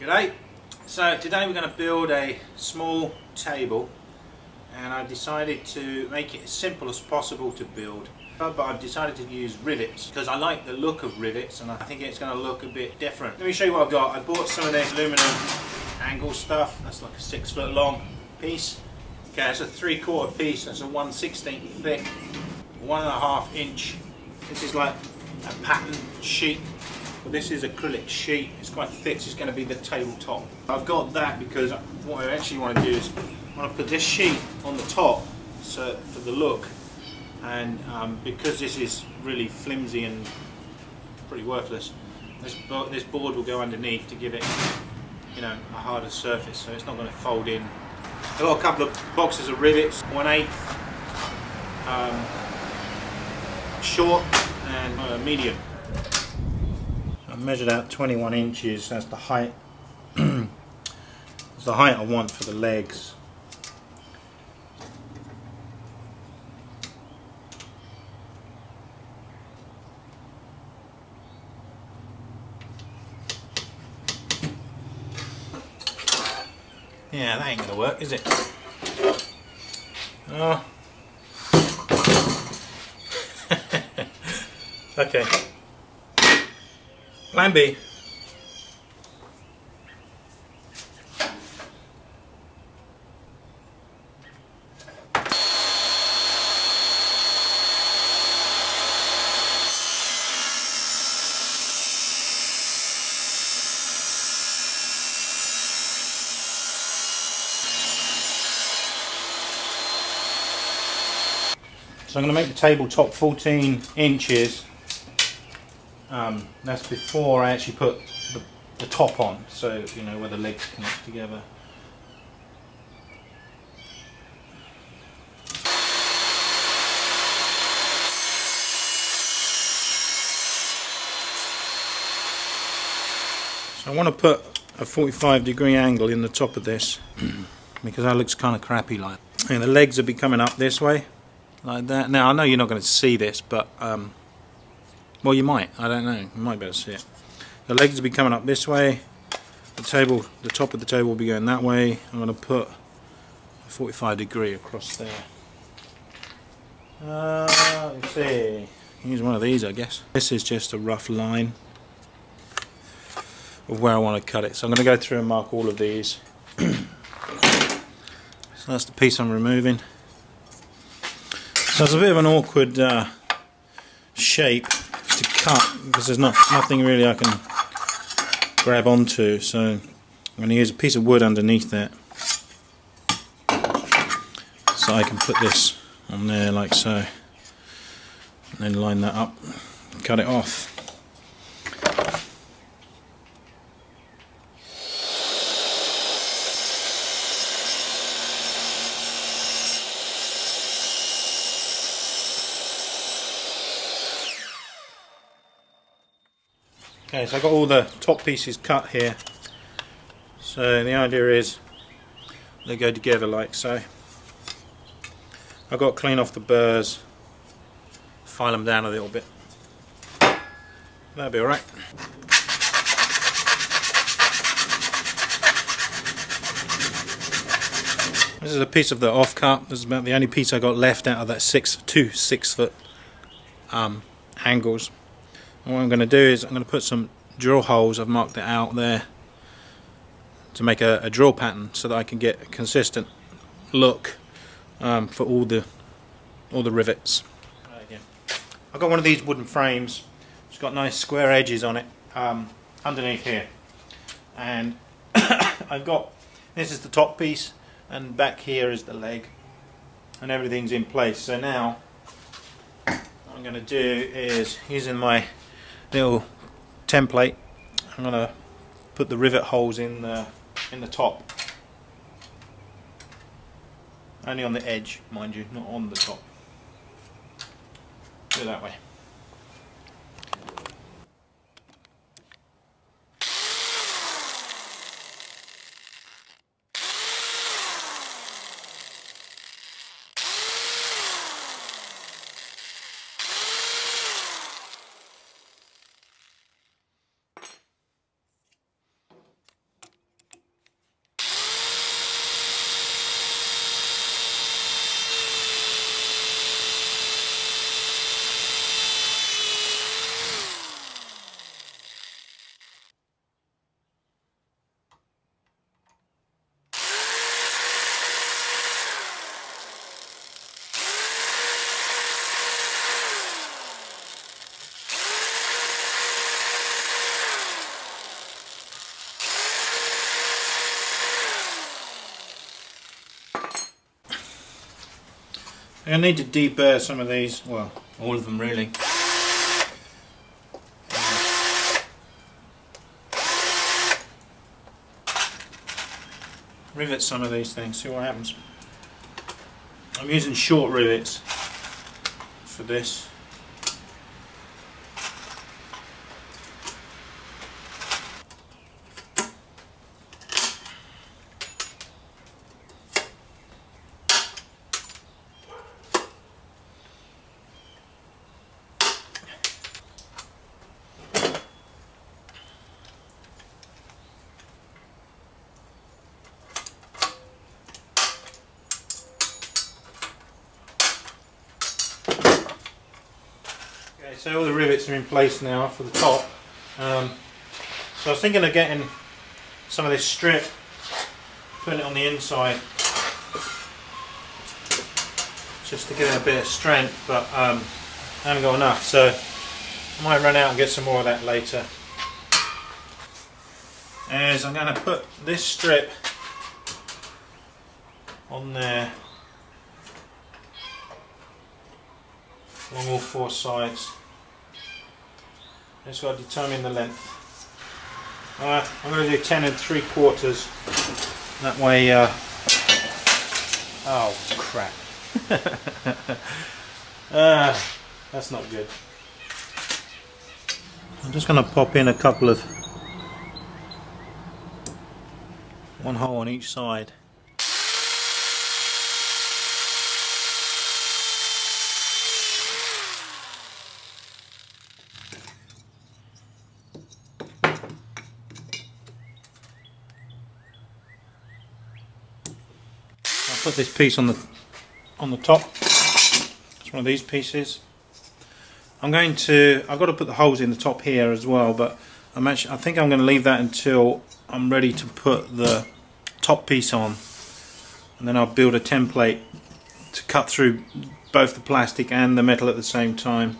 G'day. So today we're going to build a small table, and I decided to make it as simple as possible to build, but I've decided to use rivets because I like the look of rivets and I think it's going to look a bit different. Let me show you what I've got. I bought some of this aluminum angle stuff. That's like a 6 foot long piece. Okay, that's a 3/4 piece. That's a 1/16 thick, 1.5 inch. This is like a pattern sheet. But this is acrylic sheet. It's quite thick. It's going to be the tabletop. I've got that because what I actually want to do is I want to put this sheet on the top, so for the look, and because this is really flimsy and pretty worthless, this board will go underneath to give it, you know, a harder surface, so it's not going to fold in. I've got a couple of boxes of rivets, 1/8 short and medium. I measured out 21 inches, that's the height. It's the height I want for the legs. Yeah, that ain't gonna work, is it? Oh. Okay. Plan B. So I'm going to make the tabletop 14 inches. That's before I actually put the top on, so you know where the legs connect together. So I want to put a 45-degree angle in the top of this because that looks kind of crappy like. And the legs will be coming up this way, like that. Now I know you're not going to see this, but well, you might. I don't know. You might be able to see it. The legs will be coming up this way. The top of the table will be going that way. I'm going to put a 45-degree across there. Let's see. Use one of these, I guess. This is just a rough line of where I want to cut it. So I'm going to go through and mark all of these. So that's the piece I'm removing. So it's a bit of an awkward shape to cut because there's nothing really I can grab onto, so I'm going to use a piece of wood underneath that so I can put this on there like so, and then line that up and cut it off. Okay, so I've got all the top pieces cut here, so the idea is they go together like so. I've got to clean off the burrs, file them down a little bit. That'll be alright. This is a piece of the offcut. This is about the only piece I got left out of that 2 6-foot angles. And what I'm going to do is I'm going to put some drill holes. I've marked it out there to make a drill pattern so that I can get a consistent look for all the rivets. I've got one of these wooden frames. It's got nice square edges on it underneath here, and I've got, this is the top piece and back here is the leg, and everything's in place. So now what I'm going to do is, using my little template, I'm going to put the rivet holes in the top, only on the edge, mind you, not on the top. Do it that way. I need to deburr some of these, well, all of them really. Rivet some of these things, see what happens. I'm using short rivets for this. So all the rivets are in place now for the top. So I was thinking of getting some of this strip, putting it on the inside, just to give it a bit of strength, but I haven't got enough, so I might run out and get some more of that later. As I'm going to put this strip on there along all four sides. Just got to determine the length. I'm going to do 10 3/4. That way. Oh crap! That's not good. I'm just going to pop in a couple of, one hole on each side. Put this piece on the top. It's one of these pieces. I've got to put the holes in the top here as well, but I think I'm going to leave that until I'm ready to put the top piece on, and then I'll build a template to cut through both the plastic and the metal at the same time.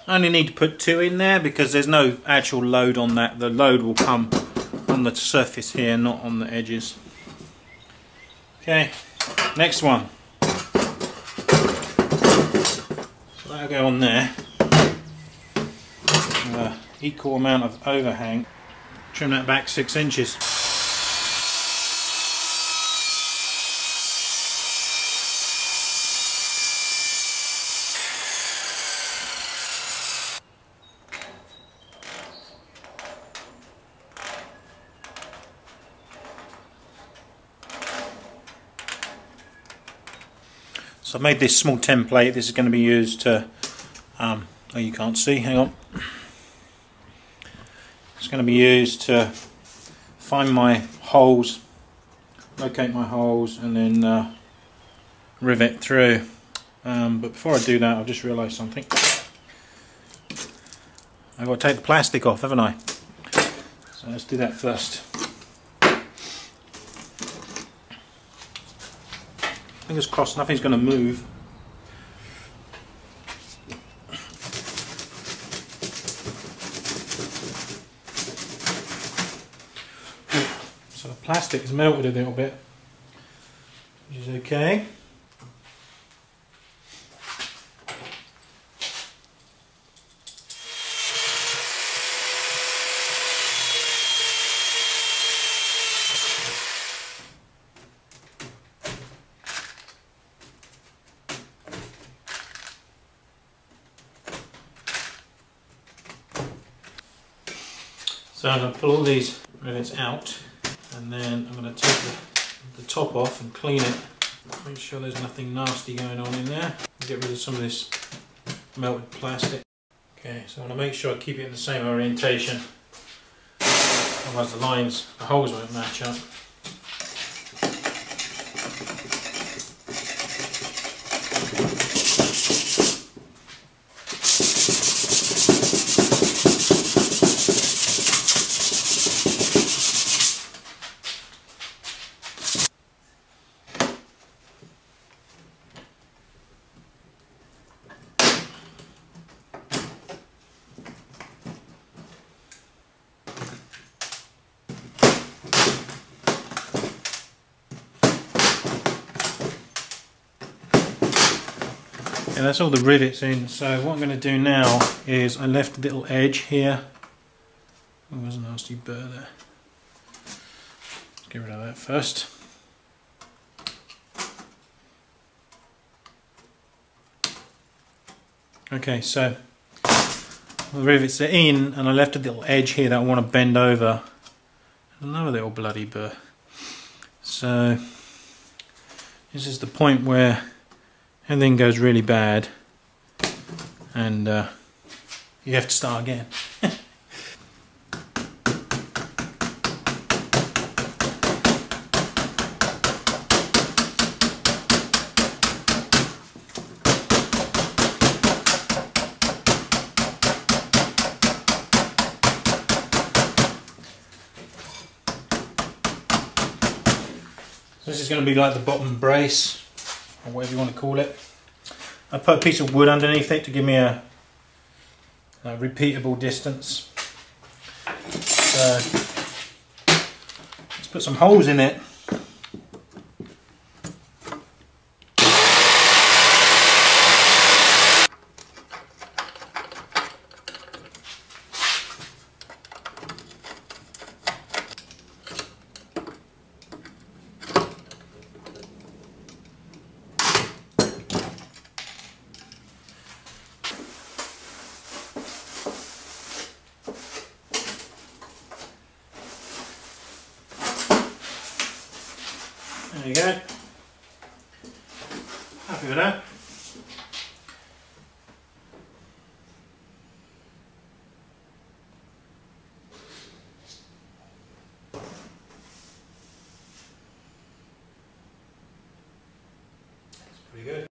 I only need to put 2 in there because there's no actual load on that. The load will come on the surface here, not on the edges. Okay, next one. So that'll go on there. Equal amount of overhang. Trim that back 6 inches. So I made this small template. This is going to be used to, oh, you can't see, hang on. It's going to be used to find my holes, locate my holes, and then rivet through. But before I do that, I've just realised something. I've got to take the plastic off, haven't I? So let's do that first. Fingers crossed nothing's going to move. So the plastic has melted a little bit, which is okay. So I'm going to pull all these rivets out, and then I'm going to take the top off and clean it. Make sure there's nothing nasty going on in there. Get rid of some of this melted plastic. Okay, so I want to make sure I keep it in the same orientation. Otherwise the holes won't match up. Okay, that's all the rivets in. So what I'm going to do now is I left a little edge here. Oh, there's a nasty burr there. Let's get rid of that first. Okay, so the rivets are in, and I left a little edge here that I want to bend over. Another little bloody burr. So this is the point where everything goes really bad, and you have to start again. This is going to be like the bottom brace, or whatever you want to call it. I put a piece of wood underneath it to give me a repeatable distance. So let's put some holes in it. There you go. Happy with that. That's pretty good.